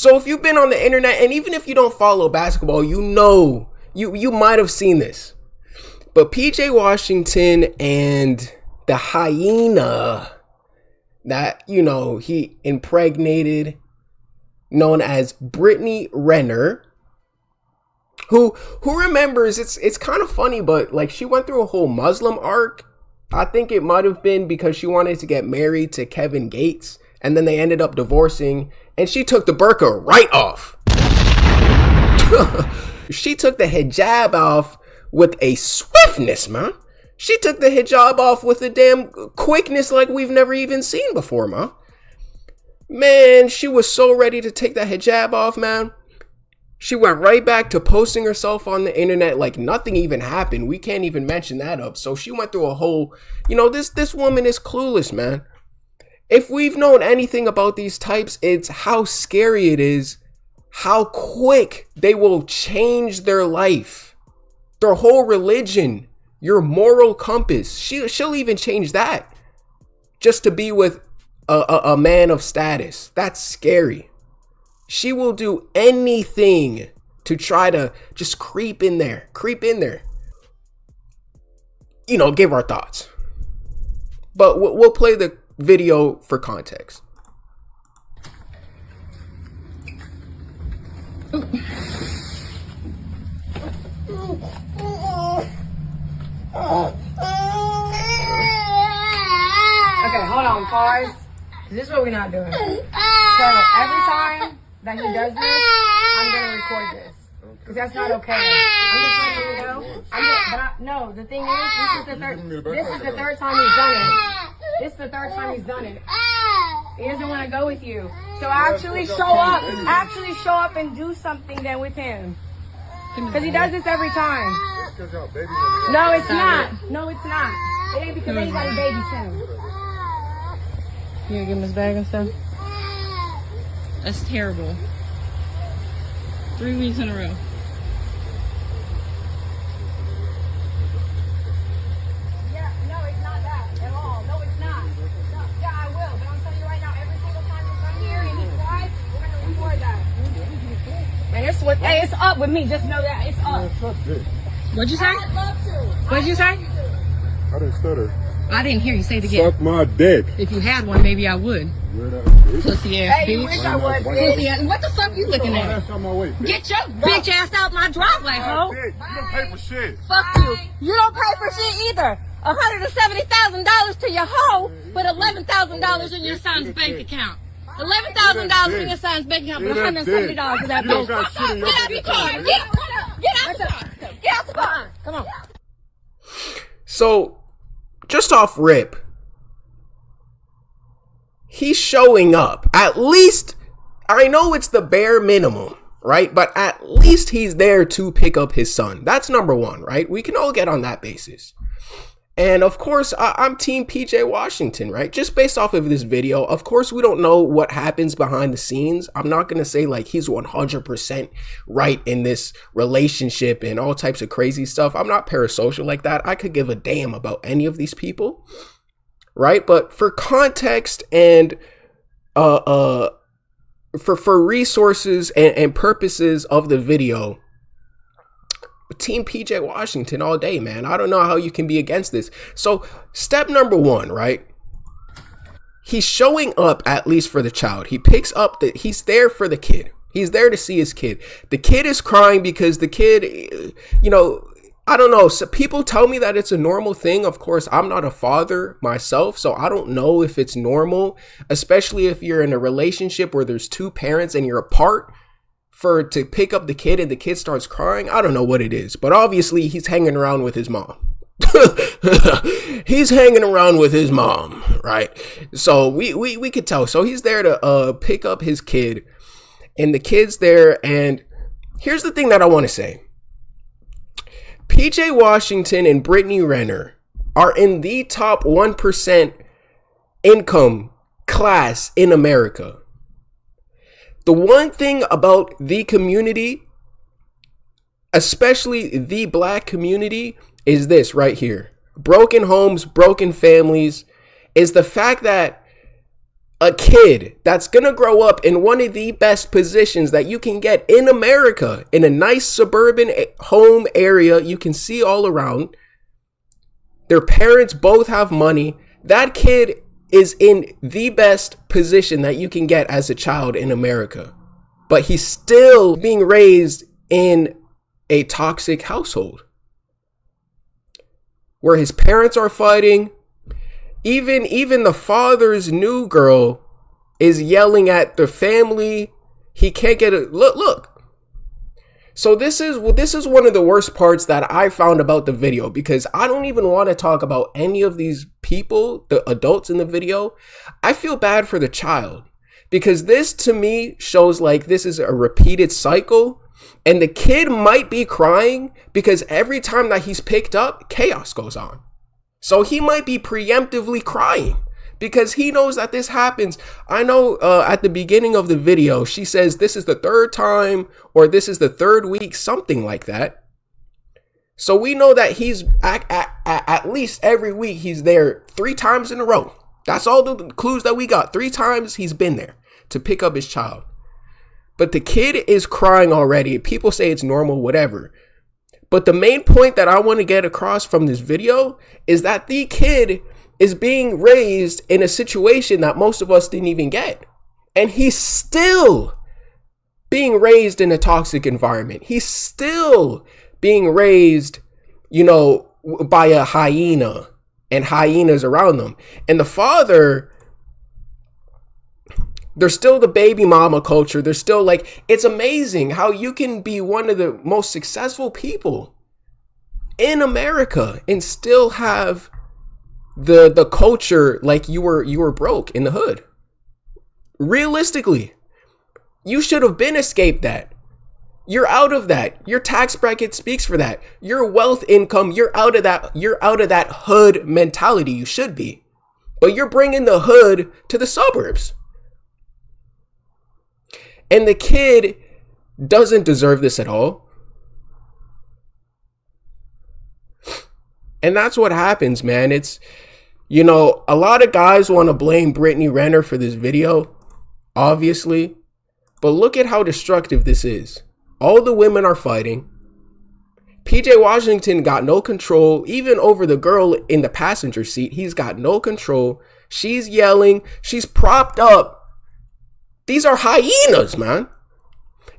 So if you've been on the internet, and even if you don't follow basketball, you know, you might have seen this. But PJ Washington and the hyena that, you know, he impregnated, known as Brittany Renner, who remembers, it's kind of funny, but like she went through a whole Muslim arc. I think it might have been because she wanted to get married to Kevin Gates, and then they ended up divorcing, and she took the burqa right off. She took the hijab off with a swiftness, man. She took the hijab off with a damn quickness like we've never even seen before, man. Man, she was so ready to take that hijab off, man. She went right back to posting herself on the internet like nothing even happened. We can't even mention that up. So she went through a whole, you know, this woman is clueless, man. If we've known anything about these types, it's how scary it is, how quick they will change their life, their whole religion, your moral compass. She'll even change that just to be with a man of status. That's scary. She will do anything to try to just creep in there. You know, give our thoughts. But we'll play the video for context. Okay, hold on, pause. This is what we're not doing. So every time that he does this, I'm gonna record this because that's not okay. I'm just letting you know. No, the thing is, this is the third time he's done it. This is the third time he's done it. He doesn't want to go with you. So actually show up. Actually show up and do something then with him. Because he does this every time. No, it's not. No, it's not. It ain't because anybody babies him. You gonna give him his bag and stuff? That's terrible. 3 weeks in a row. Yeah, no, it's not that at all. No, it's not. No, yeah, I will. But I'm telling you right now, every single time you come here and he cries, we're gonna record that. Man, it's up with me. Just know that it's up. What'd you say? I'd love to. What'd you say? I didn't stutter. I didn't hear you say it again. Suck my dick. If you had one, maybe I would. Pussy ass Hey, you bitch. wish I would, Pussy ass. What the fuck you looking at? That's on my way. Get your bitch ass out my driveway, ho. You don't pay for shit. Fuck you. You don't pay for shit either. $170,000 to your hoe, but $11,000 in your son's bank account. $11,000 in your son's bank account, but $170 for that bitch. Get out the car. Get out the car. Get out the car. Come on. So, just off rip, he's showing up. At least, I know it's the bare minimum, right? But at least he's there to pick up his son. That's number one, right? We can all get on that basis. And of course, I'm team PJ Washington, right? Just based off of this video. Of course, we don't know what happens behind the scenes. I'm not going to say like he's 100% right in this relationship and all types of crazy stuff. I'm not parasocial like that. I could give a damn about any of these people, right? But for context and for resources and purposes of the video, team PJ Washington all day, man. I don't know how you can be against this. So step number one, right? He's showing up at least for the child. He picks up he's there for the kid. He's there to see his kid. The kid is crying because the kid, you know, I don't know. So people tell me that it's a normal thing. Of course, I'm not a father myself, so I don't know if it's normal, especially if you're in a relationship where there's two parents and you're apart. To pick up the kid and the kid starts crying. I don't know what it is, but obviously he's hanging around with his mom. He's hanging around with his mom, right? So we could tell. So he's there to pick up his kid, and the kid's there. And here's the thing that I want to say. PJ Washington and Brittany Renner are in the top 1% income class in America. The one thing about the community, especially the black community, is this right here. Broken homes, broken families, is the fact that a kid that's gonna grow up in one of the best positions that you can get in America, in a nice suburban home area you can see all around. Their parents both have money. That kid is in the best position that you can get as a child in America. But he's still being raised in a toxic household where his parents are fighting. Even the father's new girl is yelling at the family. He can't get a look. So this is one of the worst parts that I found about the video, because I don't even want to talk about any of these people, the adults in the video. I feel bad for the child, because this to me shows like this is a repeated cycle, and the kid might be crying because every time that he's picked up, chaos goes on. So he might be preemptively crying because he knows that this happens. I know at the beginning of the video, she says this is the third time or this is the third week, something like that. So we know that he's at least every week he's there 3 times in a row. That's all the clues that we got. 3 times he's been there to pick up his child. But the kid is crying already. People say it's normal, whatever. But the main point that I want to get across from this video is that the kid is being raised in a situation that most of us didn't even get. And he's still being raised in a toxic environment. He's still being raised, by a hyena and hyenas around them. And the father, there's still the baby mama culture. There's still it's amazing how you can be one of the most successful people in America and still have the culture like you were broke in the hood. Realistically, you should have been escaped that. You're out of that. Your tax bracket speaks for that. Your wealth income, you're out of that hood mentality. You should be. But you're bringing the hood to the suburbs. And the kid doesn't deserve this at all. And that's what happens, man. It's, a lot of guys want to blame Brittany Renner for this video, obviously. But look at how destructive this is. All the women are fighting. PJ Washington got no control, even over the girl in the passenger seat. He's got no control. She's yelling. She's propped up. These are hyenas, man.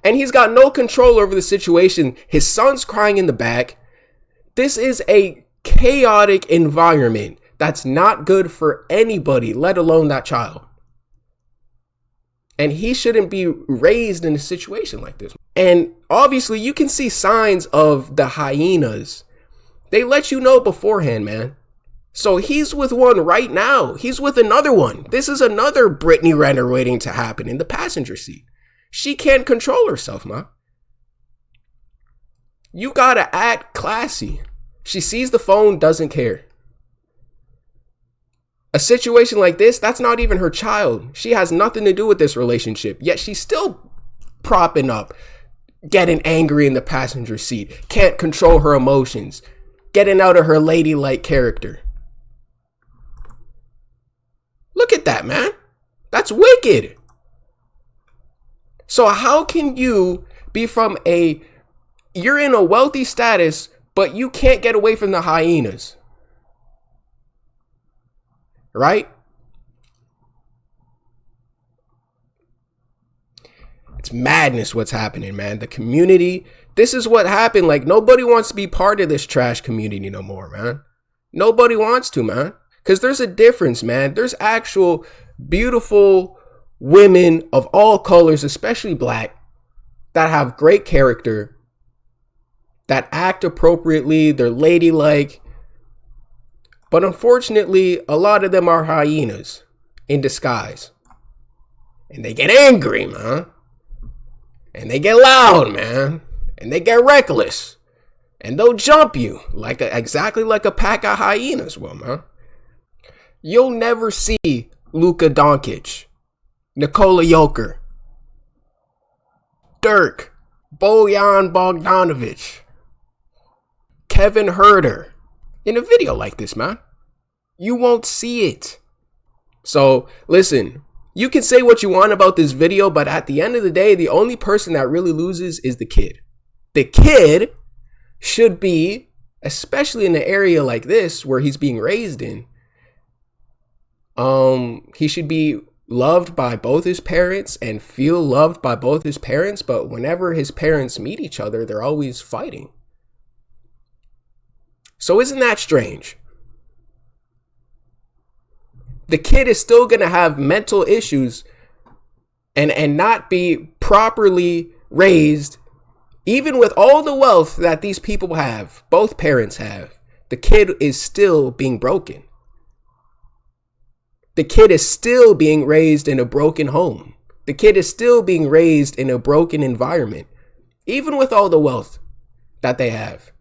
And he's got no control over the situation. His son's crying in the back. This is a chaotic environment that's not good for anybody, let alone that child. And he shouldn't be raised in a situation like this. And obviously you can see signs of the hyenas. They let you know beforehand, man. So he's with one right now. He's with another one. This is another Brittany Renner waiting to happen in the passenger seat. She can't control herself, man. You gotta act classy. She sees the phone, doesn't care. A situation like this, that's not even her child. She has nothing to do with this relationship. Yet she's still propping up, getting angry in the passenger seat, can't control her emotions, getting out of her ladylike character. Look at that, man. That's wicked. So how can you be you're in a wealthy status, but you can't get away from the hyenas? Right? It's madness what's happening, man. The community, this is what happened. Nobody wants to be part of this trash community no more, man. Nobody wants to, man. Because there's a difference, man. There's actual beautiful women of all colors, especially black, that have great character, that act appropriately, they're ladylike. But unfortunately, a lot of them are hyenas in disguise. And they get angry, man. And they get loud, man. And they get reckless. And they'll jump you exactly like a pack of hyenas will, man. You'll never see Luka Doncic, Nikola Jokic, Dirk, Bojan Bogdanovic, Kevin Huerter in a video like this, man. You won't see it. So listen, You can say what you want about this video, but at the end of the day, the only person that really loses is the kid. The kid should be, especially in an area like this where he's being raised in, he should be loved by both his parents and feel loved by both his parents. But whenever his parents meet each other, they're always fighting. So isn't that strange? The kid is still going to have mental issues and not be properly raised, even with all the wealth that these people have, both parents have. The kid is still being broken. The kid is still being raised in a broken home. The kid is still being raised in a broken environment, even with all the wealth that they have.